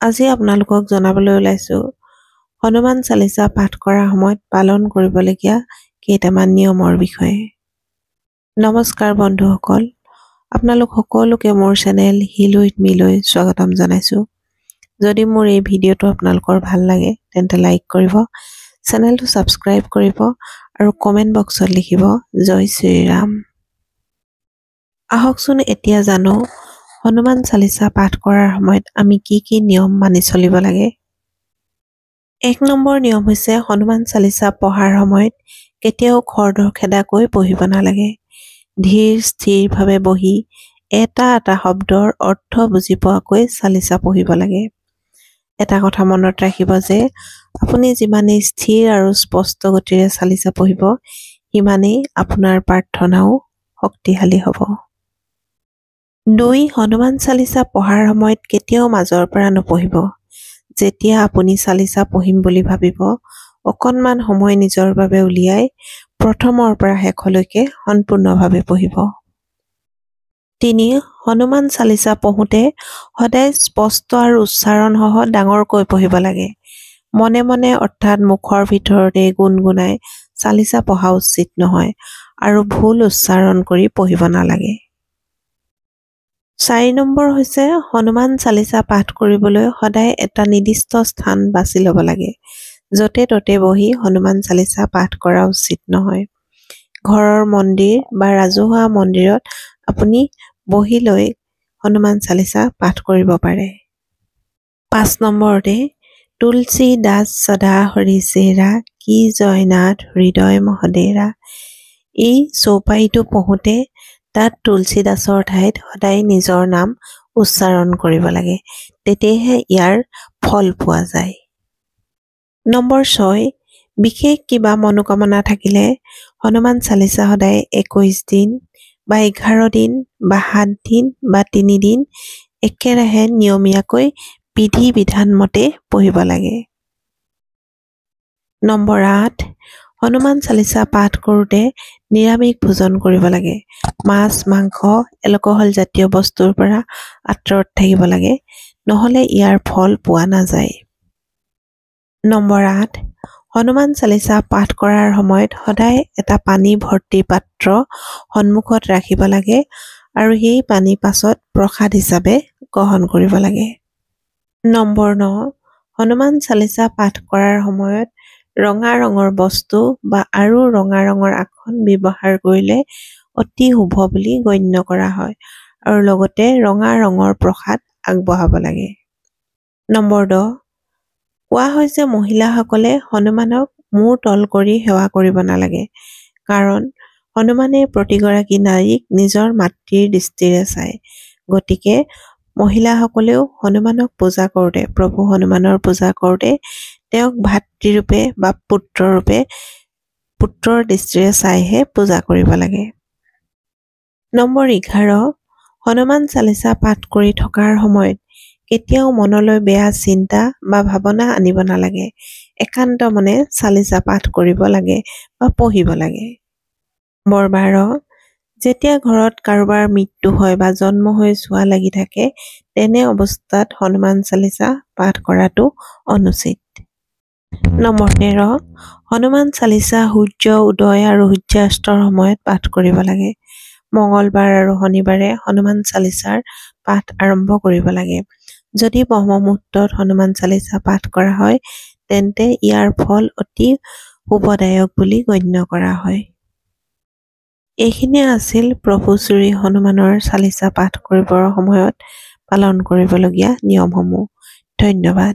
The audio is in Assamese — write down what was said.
আজি আপোনালোকক জনাবলৈ ওলাইছো হনুমান চালিসা পাঠ কৰাৰ সময়ত পালন কৰিবলগীয়া কেইটামান নিয়মৰ বিষয়ে। নমস্কাৰ বন্ধুসকল, আপোনালোক সকলোকে মোৰ চেনেল হিল উইথ মিলৈ স্বাগতম জনাইছো। যদি মোৰ এই ভিডিঅটো আপোনালোকৰ ভাল লাগে তেন্তে লাইক কৰিব, চেনেলটো সাবস্ক্ৰাইব কৰিব আৰু কমেন্ট বক্সত লিখিব জয় শ্ৰীৰাম। আহকচোন এতিয়া জানো হনুমান চালিসা পাঠ কৰাৰ সময়ত আমি কি নিয়ম মানি চলিব লাগে। 1 নম্বৰ নিয়ম হৈছে হনুমান চালিসা পঢ়াৰ সময়ত কেতিয়াও খৰধৰখেদাকৈ পঢ়িব নালাগে। ধীৰ স্থিৰভাৱে বহি এটা শব্দৰ অৰ্থ বুজি পোৱাকৈ চালিসা পঢ়িব লাগে। এটা কথা মনত ৰাখিব যে আপুনি যিমানেই স্থিৰ আৰু স্পষ্ট গতিৰে চালিসা পঢ়িব সিমানেই আপোনাৰ প্ৰাৰ্থনাও শক্তিশালী হ'ব। 2 হনুমান চালিসা পঢ়াৰ সময়ত কেতিয়াও মাজৰ পৰা নপঢ়িব। যেতিয়া আপুনি চালিসা পঢ়িম বুলি ভাবিব অকণমান সময় নিজৰ বাবে উলিয়াই প্ৰথমৰ পৰা শেষলৈকে সম্পূৰ্ণভাৱে পঢ়িব। 3 হনুমান চালিসা পঢ়োতে সদায় স্পষ্ট আৰু উচ্চাৰণসহ ডাঙৰকৈ পঢ়িব লাগে। মনে মনে অৰ্থাৎ মুখৰ ভিতৰতে গুণগুণাই চালিসা পঢ়া উচিত নহয় আৰু ভুল উচ্চাৰণ কৰি পঢ়িব নালাগে। 4 নম্বৰ হৈছে হনুমান চালিসা পাঠ কৰিবলৈ সদায় এটা নিৰ্দিষ্ট স্থান বাছি ল'ব লাগে। য'তে ত'তে বহি হনুমান চালিসা পাঠ কৰা উচিত নহয়। ঘৰৰ মন্দিৰ বা ৰাজহুৱা মন্দিৰত আপুনি বহি লৈ হনুমান চালিসা পাঠ কৰিব পাৰে। 5 নম্বৰতে তুলসী দাস সদা হৰি চেৰা কি জয়নাথ হৃদয় মহদেৰা। এই চৌপাইটো পঢ়োতে তাত তুলসী দাসৰ ঠাইত সদায় নিজৰ নাম উচ্চাৰণ কৰিব লাগে, তেতিয়াহে ইয়াৰ ফল পোৱা যায়। নম্বৰ 6 বিশেষ কিবা মনোকামনা থাকিলে হনুমান চালিসা সদায় 21 দিন বা 11 দিন বা 7 দিন বা 3 দিন একেৰাহে নিয়মীয়াকৈ বিধি বিধান মতে পঢ়িব লাগে। নম্বৰ 8 হনুমান চালিসা পাঠ কৰোঁতে নিৰামিষ ভোজন কৰিব লাগে। মাছ, মাংস, এলকহল জাতীয় বস্তুৰ পৰা আঁতৰত থাকিব লাগে, নহ'লে ইয়াৰ ফল পোৱা নাযায়। নম্বৰ 8 হনুমান চালিসা পাঠ কৰাৰ সময়ত সদায় এটা পানী ভৰ্তি পাত্ৰ সন্মুখত ৰাখিব লাগে আৰু সেই পানী পাছত প্ৰসাদ হিচাপে গ্ৰহণ কৰিব লাগে। নম্বৰ 9 হনুমান চালিসা পাঠ কৰাৰ সময়ত ৰঙা ৰঙৰ বস্তু বা আৰু ৰঙা ৰঙৰ আসন ব্যৱহাৰ কৰিলে অতি শুভ বুলি গণ্য কৰা হয় আৰু লগতে ৰঙা ৰঙৰ প্ৰসাদ আগবঢ়াব লাগে। নম্বৰ 10 কোৱা হৈছে মহিলাসকলে হনুমানক মূৰ তল কৰি সেৱা কৰিব নালাগে, কাৰণ হনুমানে প্ৰতিগৰাকী নাৰীক নিজৰ মাতৃৰ দৃষ্টিৰে চায়। গতিকে মহিলাসকলেও হনুমানক পূজা কৰোঁতে, প্ৰভু হনুমানৰ পূজা কৰোঁতে তেওঁক ভাতৃৰূপে বা পুত্ৰৰ দৃষ্টিৰে চাইহে পূজা কৰিব লাগে। নম্বৰ 11 হনুমান চালিসা পাঠ কৰি থকাৰ সময়ত কেতিয়াও মনলৈ বেয়া চিন্তা বা ভাৱনা আনিব নালাগে। একান্ত মনে চালিসা পাঠ কৰিব লাগে বা পঢ়িব লাগে। নম্বৰ 12 যেতিয়া ঘৰত কাৰোবাৰ মৃত্যু হয় বা জন্ম হৈ চুৱা লাগি থাকে তেনে অৱস্থাত হনুমান চালিসা পাঠ কৰাটো অনুচিত। নম্বৰ 13 হনুমান চালিসা সূৰ্য উদয় আৰু সূৰ্যাস্তৰ সময়ত পাঠ কৰিব লাগে। মঙ্গলবাৰ আৰু শনিবাৰে হনুমান চালিসাৰ পাঠ আৰম্ভ কৰিব লাগে। যদি ব্ৰহ্ম মুহূৰ্তত হনুমান চালিসা পাঠ কৰা হয় তেন্তে ইয়াৰ ফল অতি শুভদায়ক বুলি গণ্য কৰা হয়। এইখিনিয়ে আছিল প্ৰভু শ্ৰী হনুমানৰ চালিসা পাঠ কৰিবৰ সময়ত পালন কৰিবলগীয়া নিয়মসমূহ। ধন্যবাদ।